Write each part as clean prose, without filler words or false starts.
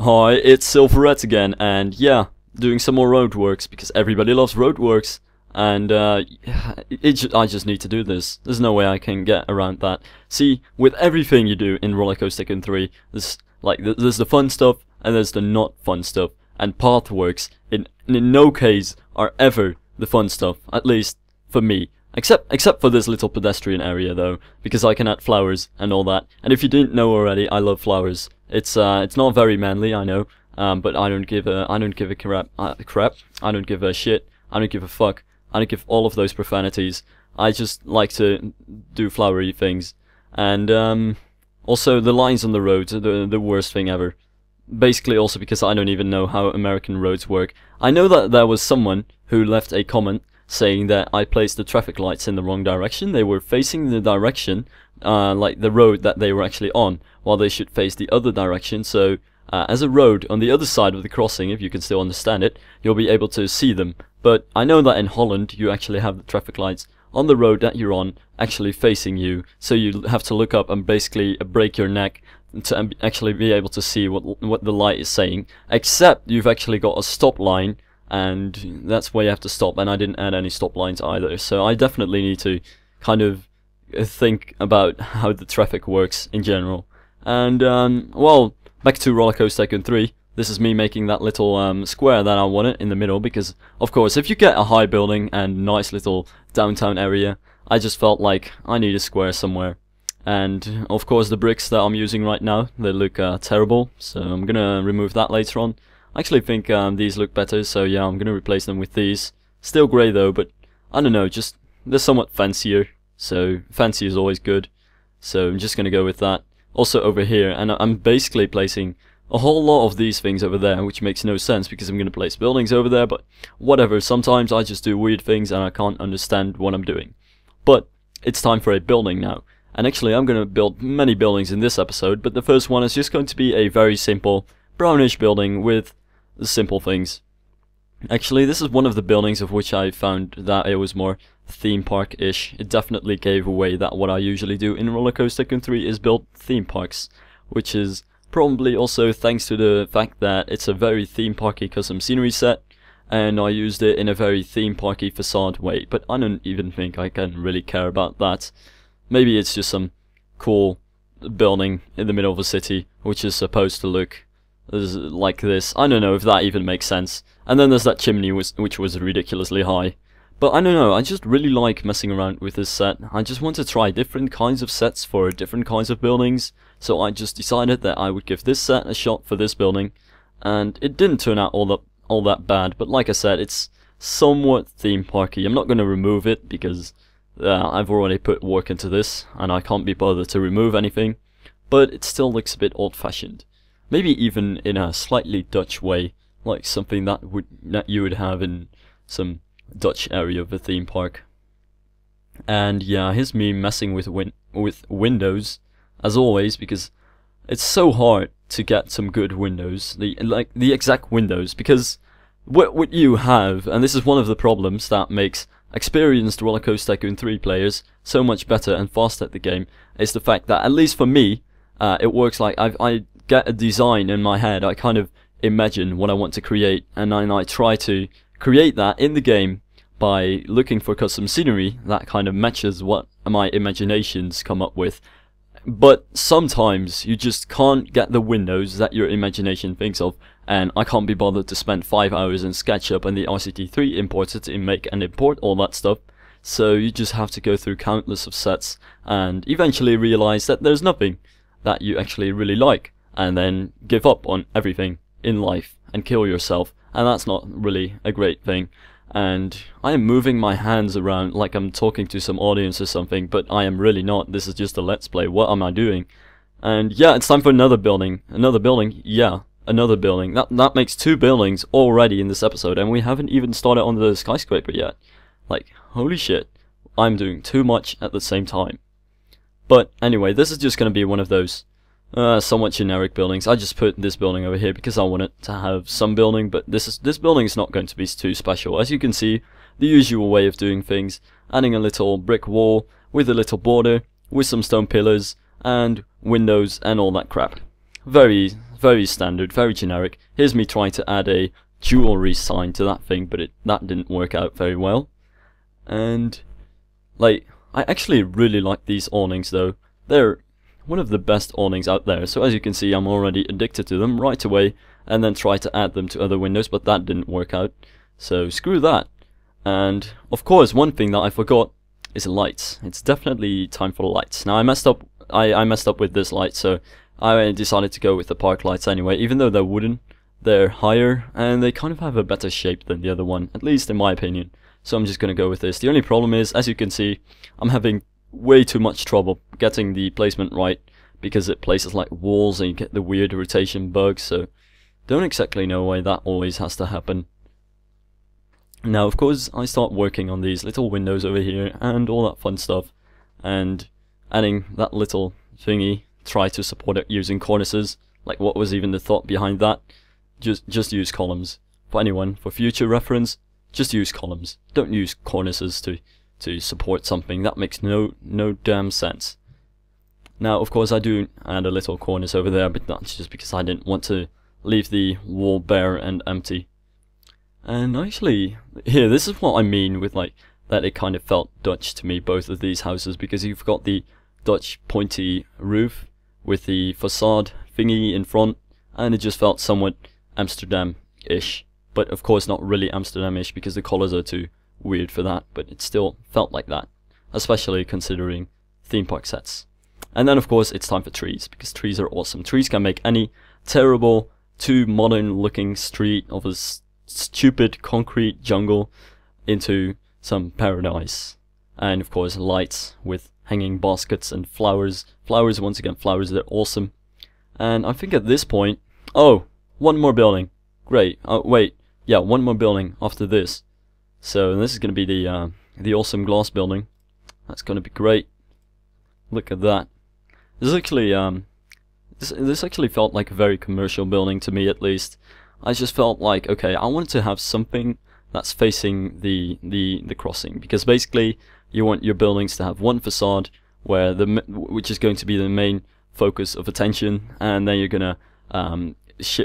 Hi, it's Silverette again, and yeah, doing some more Roadworks because everybody loves Roadworks, and I just need to do this. There's no way I can get around that. See, with everything you do in Roller Coaster Tycoon 3, there's the fun stuff and there's the not fun stuff, and Pathworks in no case are ever the fun stuff, at least for me. Except for this little pedestrian area though, because I can add flowers and all that. And if you didn't know already, I love flowers. It's not very manly, I know, but I don't give a crap. I don't give a shit. I don't give a fuck. I don't give all of those profanities. I just like to do flowery things. And also the lines on the roads are the worst thing ever. Basically also because I don't even know how American roads work. I know that there was someone who left a comment saying that I placed the traffic lights in the wrong direction. They were facing the direction, like the road that they were actually on, while they should face the other direction. So as a road on the other side of the crossing, if you can still understand it, you'll be able to see them. But I know that in Holland you actually have the traffic lights on the road that you're on actually facing you, so you have to look up and basically break your neck to actually be able to see what the light is saying. Except you've actually got a stop line, and that's where you have to stop, and I didn't add any stop lines either, so I definitely need to kind of think about how the traffic works in general. And well, back to Roller Coaster Tycoon 3. This is me making that little square that I wanted in the middle, because of course if you get a high building and nice little downtown area, I just felt like I need a square somewhere. And of course the bricks that I'm using right now, they look terrible, so I'm gonna remove that later on. I actually think these look better, so yeah, I'm gonna replace them with these. Still grey though, but I don't know, just they're somewhat fancier, so fancy is always good. So I'm just gonna go with that. Also over here, and I'm basically placing a whole lot of these things over there, which makes no sense because I'm gonna place buildings over there, but whatever, sometimes I just do weird things and I can't understand what I'm doing. But it's time for a building now. And actually I'm gonna build many buildings in this episode, but the first one is just going to be a very simple brownish building with the simple things. Actually, this is one of the buildings of which I found that it was more theme park-ish. It definitely gave away that what I usually do in Roller Coaster Tycoon 3 is build theme parks, which is probably also thanks to the fact that it's a very theme parky custom scenery set, and I used it in a very theme parky facade way, but I don't even think I can really care about that. Maybe it's just some cool building in the middle of a city, which is supposed to look like this. I don't know if that even makes sense. And then there's that chimney which was ridiculously high. But I don't know, I just really like messing around with this set. I just want to try different kinds of sets for different kinds of buildings. So I just decided that I would give this set a shot for this building. And it didn't turn out all that bad, but like I said, it's somewhat theme parky. I'm not going to remove it because I've already put work into this and I can't be bothered to remove anything. But it still looks a bit old-fashioned. Maybe even in a slightly Dutch way, like something that you would have in some Dutch area of a theme park. And yeah, here's me messing with windows, as always, because it's so hard to get some good windows, the exact windows, because what you have, and this is one of the problems that makes experienced Roller Coaster Tycoon 3 players so much better and faster at the game, is the fact that, at least for me, it works like I get a design in my head, I kind of imagine what I want to create, and then I try to create that in the game by looking for custom scenery that kind of matches what my imaginations come up with. But sometimes you just can't get the windows that your imagination thinks of, and I can't be bothered to spend 5 hours in SketchUp and the RCT3 importer to make and import all that stuff. So you just have to go through countless of sets and eventually realize that there's nothing that you actually really like, and then give up on everything in life and kill yourself, and that's not really a great thing. And I am moving my hands around like I'm talking to some audience or something, but I am really not. This is just a let's play. What am I doing? And yeah, it's time for another building. Another building? Yeah, another building. That makes 2 buildings already in this episode, and we haven't even started on the skyscraper yet. Like, holy shit, I'm doing too much at the same time. But anyway, this is just going to be one of those somewhat generic buildings. I just put this building over here because I wanted to have some building, but this building is not going to be too special. As you can see, the usual way of doing things, adding a little brick wall with a little border, with some stone pillars, and windows and all that crap. Very very standard, very generic. Here's me trying to add a jewelry sign to that thing, but that didn't work out very well. And like, I actually really like these awnings though. They're one of the best awnings out there. So as you can see, I'm already addicted to them right away, and then try to add them to other windows, but that didn't work out. So screw that. And of course, one thing that I forgot is lights. It's definitely time for lights. Now I messed up. I messed up with this light, so I decided to go with the park lights anyway. Even though they're wooden, they're higher and they kind of have a better shape than the other one, at least in my opinion. So I'm just gonna go with this. The only problem is, as you can see, I'm having way too much trouble getting the placement right, because it places like walls and you get the weird rotation bugs. So don't exactly know why that always has to happen. Now of course I start working on these little windows over here and all that fun stuff, and adding that little thingy, try to support it using cornices. Like, what was even the thought behind that? Just use columns. For anyone, for future reference, just use columns. Don't use cornices to support something. That makes no damn sense. Now of course I do add a little cornice over there, but that's just because I didn't want to leave the wall bare and empty. And actually, here, this is what I mean with like that it kind of felt Dutch to me, both of these houses, because you've got the Dutch pointy roof with the facade thingy in front, and it just felt somewhat Amsterdam-ish. But of course not really Amsterdam-ish, because the colours are too weird for that, but it still felt like that, especially considering theme park sets. And then of course it's time for trees, because trees are awesome. Trees can make any terrible, too modern looking street of a stupid concrete jungle into some paradise. And of course lights with hanging baskets and flowers. Flowers, once again, flowers, they're awesome. And I think at this point, oh, one more building. Great. Oh wait, yeah, one more building after this. So this is going to be the awesome glass building. That's going to be great. Look at that. This actually this actually felt like a very commercial building to me, at least. I just felt like, okay, I wanted to have something that's facing the crossing, because basically you want your buildings to have one facade where which is going to be the main focus of attention, and then you're gonna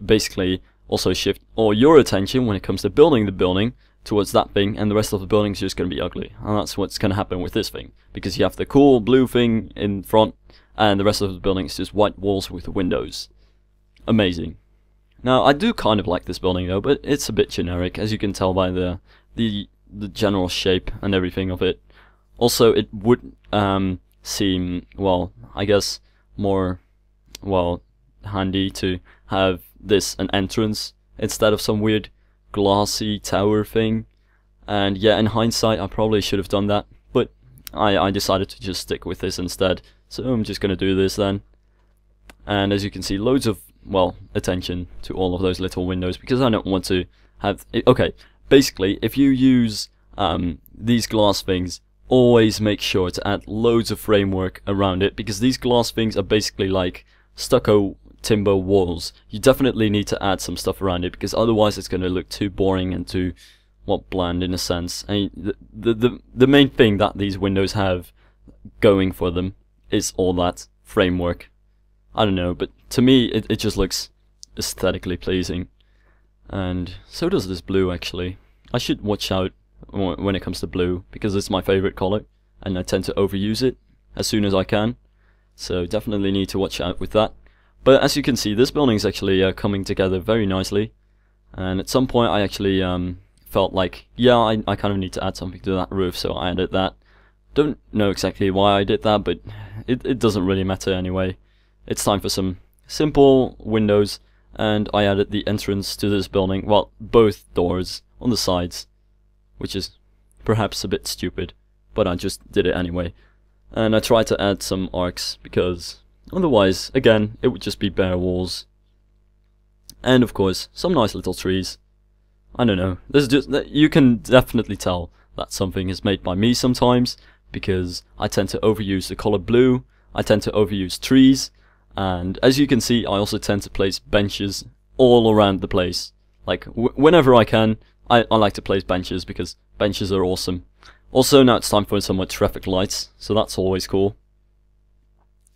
basically also shift all your attention when it comes to building the building towards that thing, and the rest of the building is just going to be ugly. And that's what's going to happen with this thing, because you have the cool blue thing in front and the rest of the building is just white walls with windows. Amazing. Now I do kind of like this building though, but it's a bit generic, as you can tell by the general shape and everything of it. Also, it would seem, well, I guess more, well, handy to have this an entrance instead of some weird glassy tower thing. And yeah, in hindsight I probably should have done that, but I decided to just stick with this instead, so I'm just gonna do this then. And as you can see, loads of, well, attention to all of those little windows, because I don't want to have okay, basically if you use these glass things, always make sure to add loads of framework around it, because these glass things are basically like stucco timber walls. You definitely need to add some stuff around it, because otherwise it's going to look too boring and too, well, bland in a sense. I mean, the main thing that these windows have going for them is all that framework. I don't know, but to me it just looks aesthetically pleasing. And so does this blue, actually. I should watch out when it comes to blue, because it's my favorite color and I tend to overuse it as soon as I can, so definitely need to watch out with that. But as you can see, this building is actually coming together very nicely, and at some point I actually felt like, yeah, I kind of need to add something to that roof, so I added that. Don't know exactly why I did that, but it doesn't really matter anyway. It's time for some simple windows, and I added the entrance to this building, well, both doors on the sides, which is perhaps a bit stupid, but I just did it anyway. And I tried to add some arcs, because otherwise, again, it would just be bare walls. And of course, some nice little trees. I don't know, there's just, you can definitely tell that something is made by me sometimes, because I tend to overuse the color blue, I tend to overuse trees, and as you can see, I also tend to place benches all around the place. Like, whenever I can, I like to place benches, because benches are awesome. Also, now it's time for some more traffic lights, so that's always cool.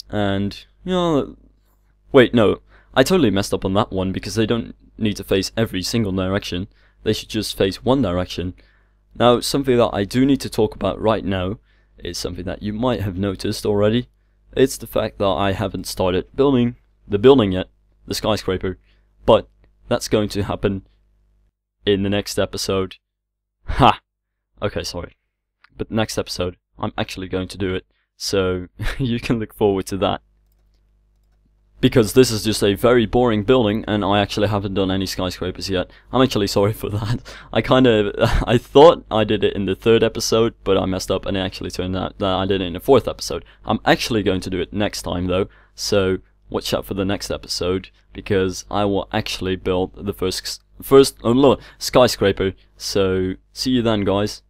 And, you know, wait, no, I totally messed up on that one, because they don't need to face every single direction. They should just face one direction. Now, something that I do need to talk about right now is something that you might have noticed already. It's the fact that I haven't started building the building yet, the skyscraper, but that's going to happen in the next episode. Ha! Okay, sorry. But next episode, I'm actually going to do it, so you can look forward to that. Because this is just a very boring building, and I actually haven't done any skyscrapers yet. I'm actually sorry for that. I thought I did it in the 3rd episode, but I messed up, and it actually turned out that I did it in the 4th episode. I'm actually going to do it next time though, so watch out for the next episode, because I will actually build the first skyscraper. So see you then, guys.